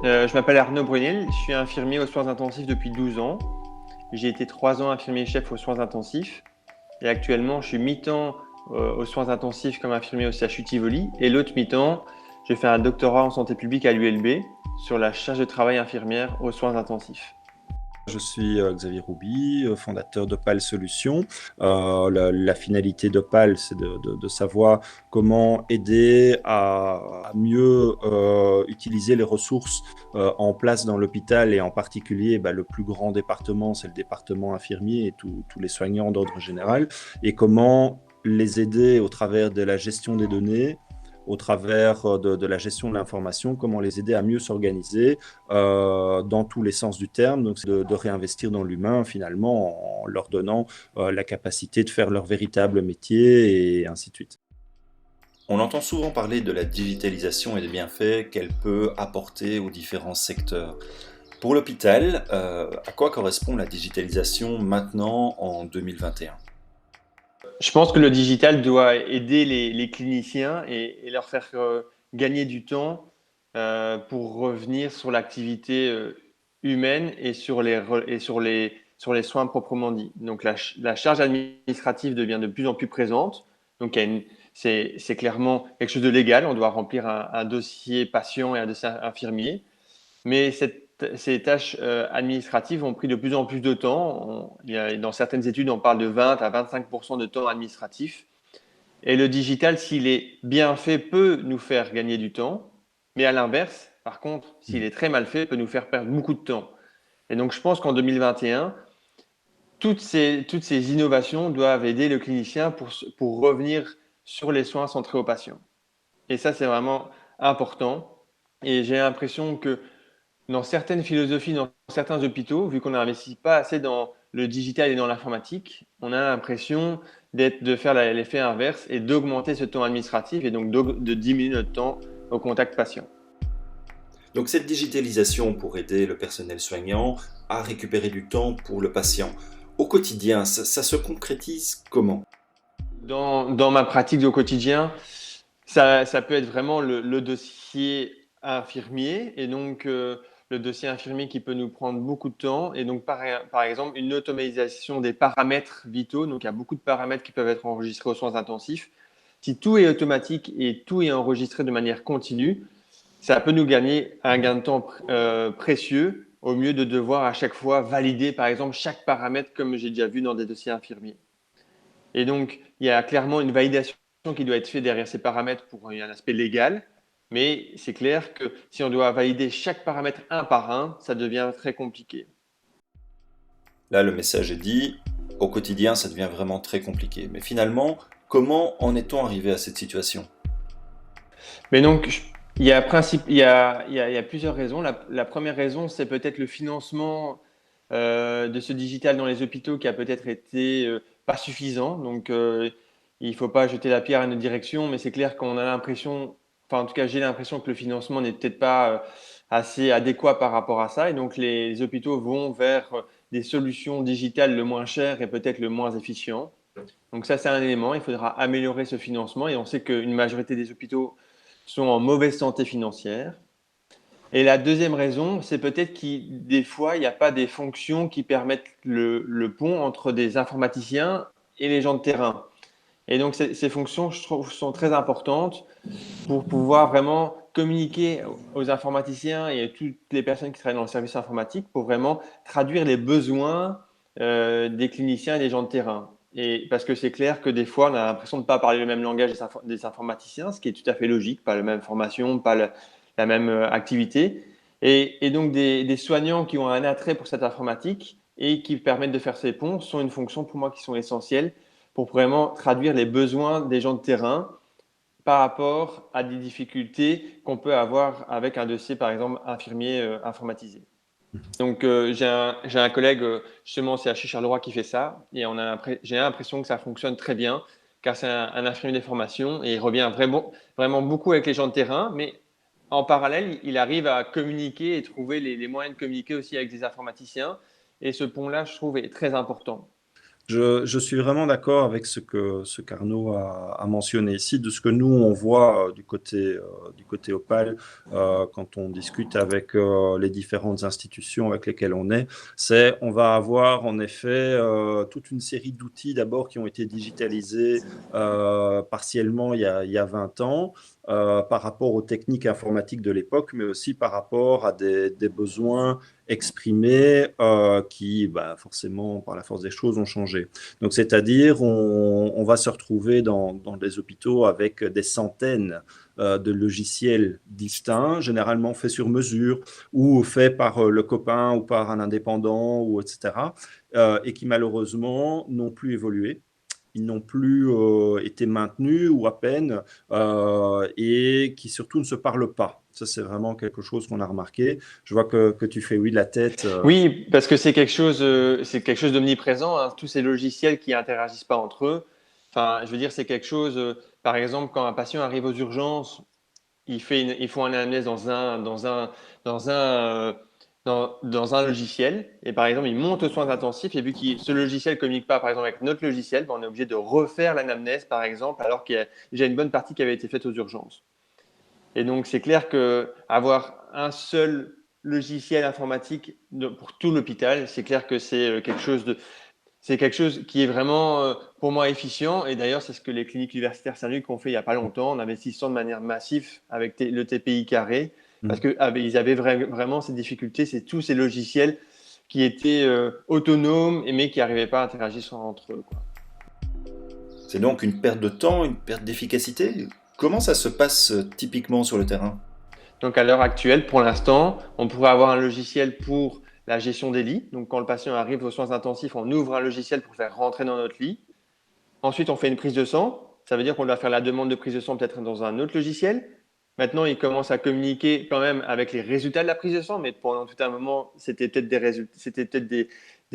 Je m'appelle Arnaud Brunel, je suis infirmier aux soins intensifs depuis 12 ans. J'ai été 3 ans infirmier-chef aux soins intensifs et actuellement je suis mi-temps aux soins intensifs comme infirmier au CHU Tivoli et l'autre mi-temps, je fais un doctorat en santé publique à l'ULB sur la charge de travail infirmière aux soins intensifs. Je suis Xavier Rouby, fondateur d'Opal Solutions. La finalité d'Opal, c'est de savoir comment aider à mieux utiliser les ressources en place dans l'hôpital et en particulier le plus grand département, c'est le département infirmier et tous les soignants d'ordre général, et comment les aider au travers de la gestion des données, au travers de la gestion de l'information, comment les aider à mieux s'organiser dans tous les sens du terme. Donc, c'est de réinvestir dans l'humain finalement en leur donnant la capacité de faire leur véritable métier et ainsi de suite. On entend souvent parler de la digitalisation et des bienfaits qu'elle peut apporter aux différents secteurs. Pour l'hôpital, à quoi correspond la digitalisation maintenant en 2021? Je pense que le digital doit aider les cliniciens et leur faire gagner du temps pour revenir sur l'activité humaine et sur les soins proprement dits. Donc la charge administrative devient de plus en plus présente. Donc c'est clairement quelque chose de légal. On doit remplir un dossier patient et un dossier infirmier. Mais ces tâches administratives ont pris de plus en plus de temps. Dans certaines études, on parle de 20 à 25% de temps administratif. Et le digital, s'il est bien fait, peut nous faire gagner du temps. Mais à l'inverse, par contre, s'il est très mal fait, peut nous faire perdre beaucoup de temps. Et donc, je pense qu'en 2021, toutes ces innovations doivent aider le clinicien pour revenir sur les soins centrés aux patients. Et ça, c'est vraiment important. Et j'ai l'impression que dans certaines philosophies, dans certains hôpitaux, vu qu'on n'investit pas assez dans le digital et dans l'informatique, on a l'impression de faire l'effet inverse et d'augmenter ce temps administratif et donc de diminuer notre temps au contact patient. Donc cette digitalisation pour aider le personnel soignant à récupérer du temps pour le patient. Au quotidien, ça se concrétise comment? Dans ma pratique au quotidien, ça peut être vraiment le dossier infirmier et donc le dossier infirmier qui peut nous prendre beaucoup de temps et donc par exemple une automatisation des paramètres vitaux. Donc il y a beaucoup de paramètres qui peuvent être enregistrés aux soins intensifs. Si tout est automatique et tout est enregistré de manière continue, ça peut nous gagner un gain de temps précieux au mieux de devoir à chaque fois valider par exemple chaque paramètre comme j'ai déjà vu dans des dossiers infirmiers. Et donc, il y a clairement une validation qui doit être faite derrière ces paramètres pour un aspect légal. Mais c'est clair que si on doit valider chaque paramètre un par un, ça devient très compliqué. Là, le message est dit, au quotidien, ça devient vraiment très compliqué. Mais finalement, comment en est-on arrivé à cette situation? Mais donc, il y a plusieurs raisons. La première raison, c'est peut-être le financement de ce digital dans les hôpitaux qui a peut-être été pas suffisant. Donc, il ne faut pas jeter la pierre à notre direction, mais c'est clair qu'on a l'impression, enfin en tout cas j'ai l'impression que le financement n'est peut-être pas assez adéquat par rapport à ça. Et donc les hôpitaux vont vers des solutions digitales le moins cher et peut-être le moins efficient. Donc ça, c'est un élément. Il faudra améliorer ce financement et on sait qu'une majorité des hôpitaux sont en mauvaise santé financière. Et la deuxième raison, c'est peut-être qu'il des fois, il n'y a pas des fonctions qui permettent le pont entre des informaticiens et les gens de terrain. Et donc, ces fonctions, je trouve, sont très importantes pour pouvoir vraiment communiquer aux informaticiens et à toutes les personnes qui travaillent dans le service informatique pour vraiment traduire les besoins des cliniciens et des gens de terrain. Et parce que c'est clair que des fois, on a l'impression de ne pas parler le même langage des informaticiens, ce qui est tout à fait logique, pas la même formation, pas la même activité. Et donc, des soignants qui ont un attrait pour cette informatique et qui permettent de faire ces ponts sont une fonction pour moi qui sont essentielles pour vraiment traduire les besoins des gens de terrain par rapport à des difficultés qu'on peut avoir avec un dossier, par exemple, infirmier informatisé. Donc, j'ai un collègue justement au CHU Charleroi qui fait ça et j'ai l'impression que ça fonctionne très bien car c'est un infirmier des formations et il revient vraiment beaucoup avec les gens de terrain, mais en parallèle, il arrive à communiquer et trouver les moyens de communiquer aussi avec des informaticiens et ce pont-là, je trouve, est très important. Je suis vraiment d'accord avec ce qu'Arnaud a mentionné ici, de ce que nous, on voit du côté Opal, quand on discute avec les différentes institutions avec lesquelles on est, c'est on va avoir en effet toute une série d'outils d'abord qui ont été digitalisés partiellement il y a 20 ans. Par rapport aux techniques informatiques de l'époque, mais aussi par rapport à des besoins exprimés qui, bah, forcément, par la force des choses, ont changé. Donc, c'est-à-dire, on va se retrouver dans des hôpitaux avec des centaines de logiciels distincts, généralement faits sur mesure ou faits par le copain ou par un indépendant, ou etc., et qui malheureusement n'ont plus évolué. Ils n'ont plus été maintenus ou à peine, et qui surtout ne se parlent pas. Ça, c'est vraiment quelque chose qu'on a remarqué. Je vois que tu fais oui de la tête. Oui, parce que c'est quelque chose d'omniprésent, hein, tous ces logiciels qui interagissent pas entre eux. Enfin, je veux dire, c'est quelque chose. Par exemple, quand un patient arrive aux urgences, ils font un anamnèse dans un, dans un logiciel. Et par exemple, ils montent aux soins intensifs. Et vu que ce logiciel ne communique pas, par exemple, avec notre logiciel, ben, on est obligé de refaire l'anamnèse, par exemple, alors qu'il y a déjà une bonne partie qui avait été faite aux urgences. Et donc, c'est clair que avoir un seul logiciel informatique pour tout l'hôpital, c'est clair que c'est quelque chose qui est vraiment, pour moi, efficient. Et d'ailleurs, c'est ce que les cliniques universitaires Saint-Luc ont fait il n'y a pas longtemps, en investissant de manière massive avec le TPI carré, parce qu'ils avaient vraiment ces difficultés, c'est tous ces logiciels qui étaient autonomes, mais qui n'arrivaient pas à interagir entre eux, quoi. C'est donc une perte de temps, une perte d'efficacité? Comment ça se passe typiquement sur le terrain? Donc, à l'heure actuelle, pour l'instant, on pourrait avoir un logiciel pour la gestion des lits. Donc, quand le patient arrive aux soins intensifs, on ouvre un logiciel pour faire rentrer dans notre lit. Ensuite, on fait une prise de sang. Ça veut dire qu'on doit faire la demande de prise de sang peut-être dans un autre logiciel. Maintenant, il commence à communiquer quand même avec les résultats de la prise de sang, mais pendant tout un moment, c'était peut-être des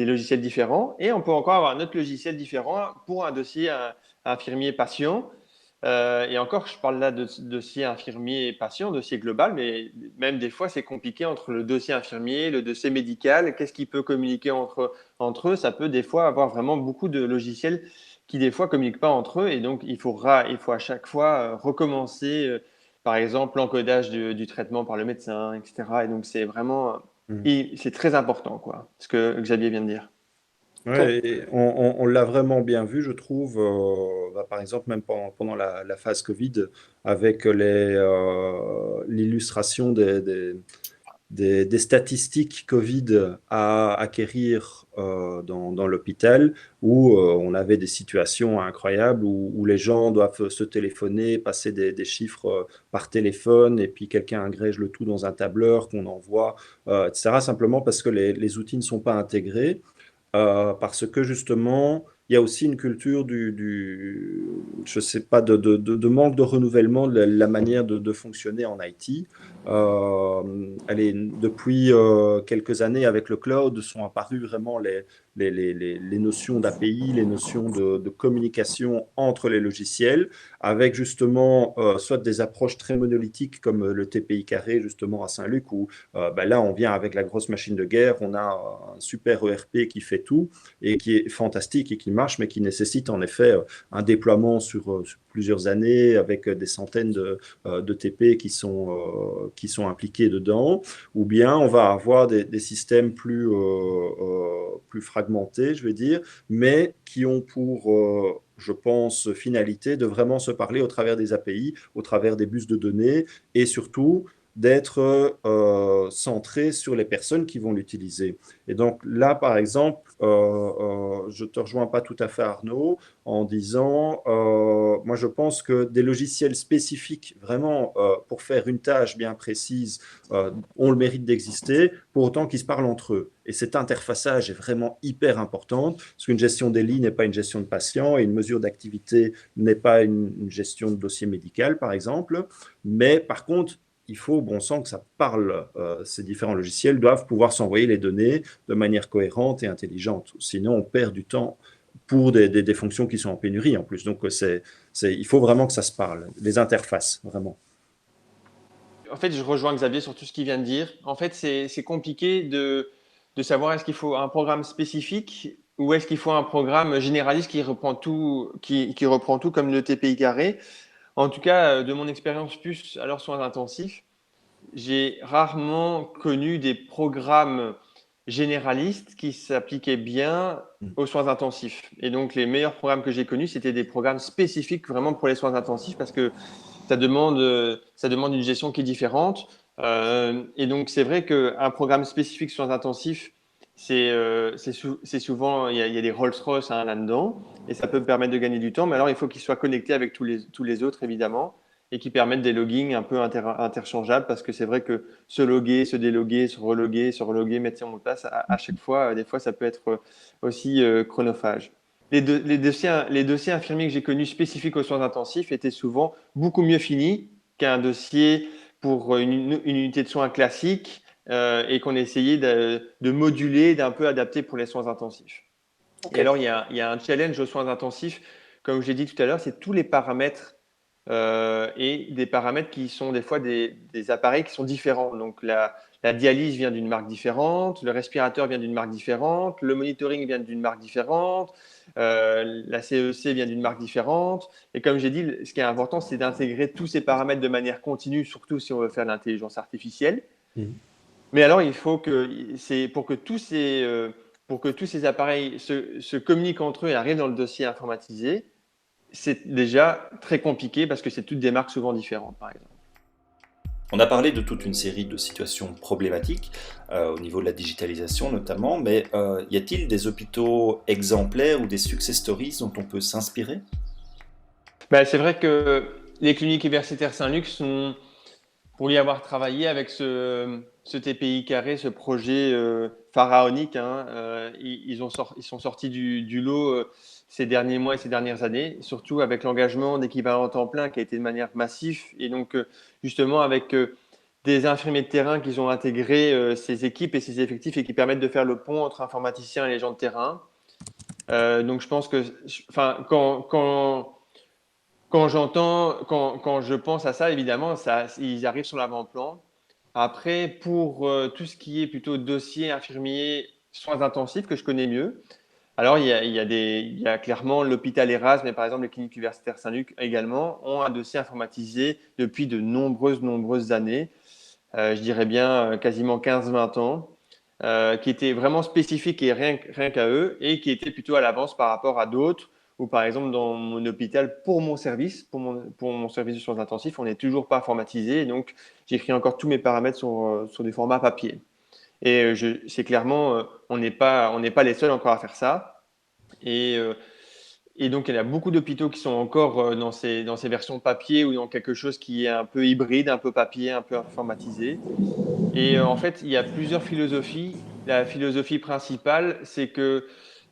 logiciels différents. Et on peut encore avoir un autre logiciel différent pour un dossier infirmier-patient. Et encore, je parle là de dossier infirmier-patient, dossier global, mais même des fois, c'est compliqué entre le dossier infirmier, le dossier médical. Qu'est-ce qui peut communiquer entre eux? Ça peut des fois avoir vraiment beaucoup de logiciels qui des fois communiquent pas entre eux, et donc il faut à chaque fois recommencer, par exemple l'encodage du traitement par le médecin, etc. Et donc c'est vraiment, c'est très important, quoi, ce que Xavier vient de dire. Ouais, et on l'a vraiment bien vu, je trouve, bah, par exemple, même pendant la phase Covid, avec l'illustration des statistiques Covid à acquérir dans l'hôpital, où on avait des situations incroyables où les gens doivent se téléphoner, passer des chiffres par téléphone, et puis quelqu'un agrège le tout dans un tableur qu'on envoie, etc., simplement parce que les outils ne sont pas intégrés, parce que justement, il y a aussi une culture je sais pas, de manque de renouvellement de la manière de fonctionner en IT. Allez, depuis quelques années, avec le cloud, sont apparues vraiment les notions d'API, les notions de communication entre les logiciels, avec justement soit des approches très monolithiques comme le TPI carré, justement à Saint-Luc, où ben là, on vient avec la grosse machine de guerre, on a un super ERP qui fait tout et qui est fantastique et qui marche, mais qui nécessite en effet un déploiement sur plusieurs années, avec des centaines de TP qui sont impliqués dedans. Ou bien on va avoir des systèmes plus fragmentés, je vais dire, mais qui ont pour je pense, finalité de vraiment se parler au travers des API, au travers des bus de données, et surtout d'être centré sur les personnes qui vont l'utiliser. Et donc là, par exemple, je te rejoins pas tout à fait, Arnaud, en disant, moi je pense que des logiciels spécifiques, vraiment pour faire une tâche bien précise, ont le mérite d'exister, pour autant qu'ils se parlent entre eux. Et cet interfaçage est vraiment hyper important, parce qu'une gestion des lits n'est pas une gestion de patients, et une mesure d'activité n'est pas une gestion de dossier médical, par exemple. Mais par contre, il faut, bon sang, que ça parle. Ces différents logiciels doivent pouvoir s'envoyer les données de manière cohérente et intelligente. Sinon, on perd du temps pour des fonctions qui sont en pénurie en plus. Donc, il faut vraiment que ça se parle. Les interfaces, vraiment. En fait, je rejoins Xavier sur tout ce qu'il vient de dire. En fait, c'est compliqué de savoir est-ce qu'il faut un programme spécifique ou est-ce qu'il faut un programme généraliste qui reprend tout comme le TPI carré? En tout cas, de mon expérience plus alors soins intensifs, j'ai rarement connu des programmes généralistes qui s'appliquaient bien aux soins intensifs. Et donc, les meilleurs programmes que j'ai connus, c'était des programmes spécifiques vraiment pour les soins intensifs parce que ça demande une gestion qui est différente. Et donc, c'est vrai qu'un programme spécifique soins intensifs, c'est souvent, il y a des Rolls-Royce là-dedans et ça peut permettre de gagner du temps. Mais alors, il faut qu'il soit connecté avec tous les autres, évidemment, et qui permettent des loggings un peu interchangeables parce que c'est vrai que se loguer, se déloguer, se reloguer, mettre son mot de passe, à chaque fois, des fois, ça peut être aussi chronophage. Les dossiers infirmiers que j'ai connus spécifiques aux soins intensifs étaient souvent beaucoup mieux finis qu'un dossier pour une unité de soins classique et qu'on essayait de moduler, d'un peu adapter pour les soins intensifs. Ok. Et alors, il y a un challenge aux soins intensifs, comme je l'ai dit tout à l'heure, c'est tous les paramètres et des paramètres qui sont des fois des appareils qui sont différents. Donc, la dialyse vient d'une marque différente, le respirateur vient d'une marque différente, le monitoring vient d'une marque différente, la CEC vient d'une marque différente. Et comme j'ai dit, ce qui est important, c'est d'intégrer tous ces paramètres de manière continue, surtout si on veut faire de l'intelligence artificielle. Mais alors, il faut pour que tous ces appareils se communiquent entre eux et arrivent dans le dossier informatisé, c'est déjà très compliqué parce que c'est toutes des marques souvent différentes, par exemple. On a parlé de toute une série de situations problématiques au niveau de la digitalisation notamment, mais y a-t-il des hôpitaux exemplaires ou des success stories dont on peut s'inspirer? C'est vrai que les cliniques universitaires Saint-Luc sont, pour y avoir travaillé avec ce TPI carré, ce projet pharaonique, hein, ils sont sortis du lot ces derniers mois et ces dernières années, surtout avec l'engagement d'équivalent temps plein qui a été de manière massive. Et donc, justement, avec des infirmiers de terrain qui ont intégré ces équipes et ces effectifs et qui permettent de faire le pont entre informaticiens et les gens de terrain. Donc, je pense que, enfin, quand je pense à ça, évidemment, ils arrivent sur l'avant-plan. Après, pour tout ce qui est plutôt dossier infirmier, soins intensifs, que je connais mieux, alors il y a clairement l'hôpital Erasme, mais par exemple les cliniques universitaires Saint-Luc également, ont un dossier informatisé depuis de nombreuses années, je dirais bien quasiment 15-20 ans, qui était vraiment spécifique et rien qu'à eux, et qui était plutôt à l'avance par rapport à d'autres, ou par exemple dans mon hôpital, pour mon service, pour mon service de soins intensifs, on n'est toujours pas informatisé, et donc j'écris encore tous mes paramètres sur du format papier. Et c'est clairement, on n'est pas les seuls encore à faire ça. Et donc, il y a beaucoup d'hôpitaux qui sont encore dans ces versions papier ou dans quelque chose qui est un peu hybride, un peu papier, un peu informatisé. Et en fait, il y a plusieurs philosophies. La philosophie principale, c'est que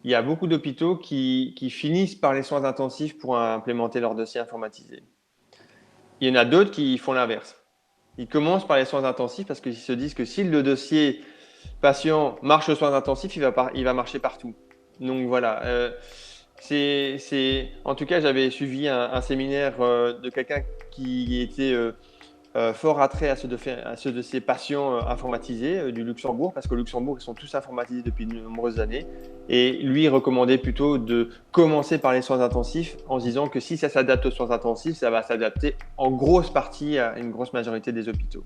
il y a beaucoup d'hôpitaux qui finissent par les soins intensifs pour implémenter leur dossier informatisé. Il y en a d'autres qui font l'inverse. Ils commencent par les soins intensifs parce qu'ils se disent que si le dossier patient marche aux soins intensifs, il va marcher partout. Donc voilà. En tout cas, j'avais suivi un séminaire de quelqu'un qui était fort attrait à ceux de ces patients informatisés du Luxembourg, parce qu'au Luxembourg, ils sont tous informatisés depuis de nombreuses années. Et lui, il recommandait plutôt de commencer par les soins intensifs en se disant que si ça s'adapte aux soins intensifs, ça va s'adapter en grosse partie à une grosse majorité des hôpitaux.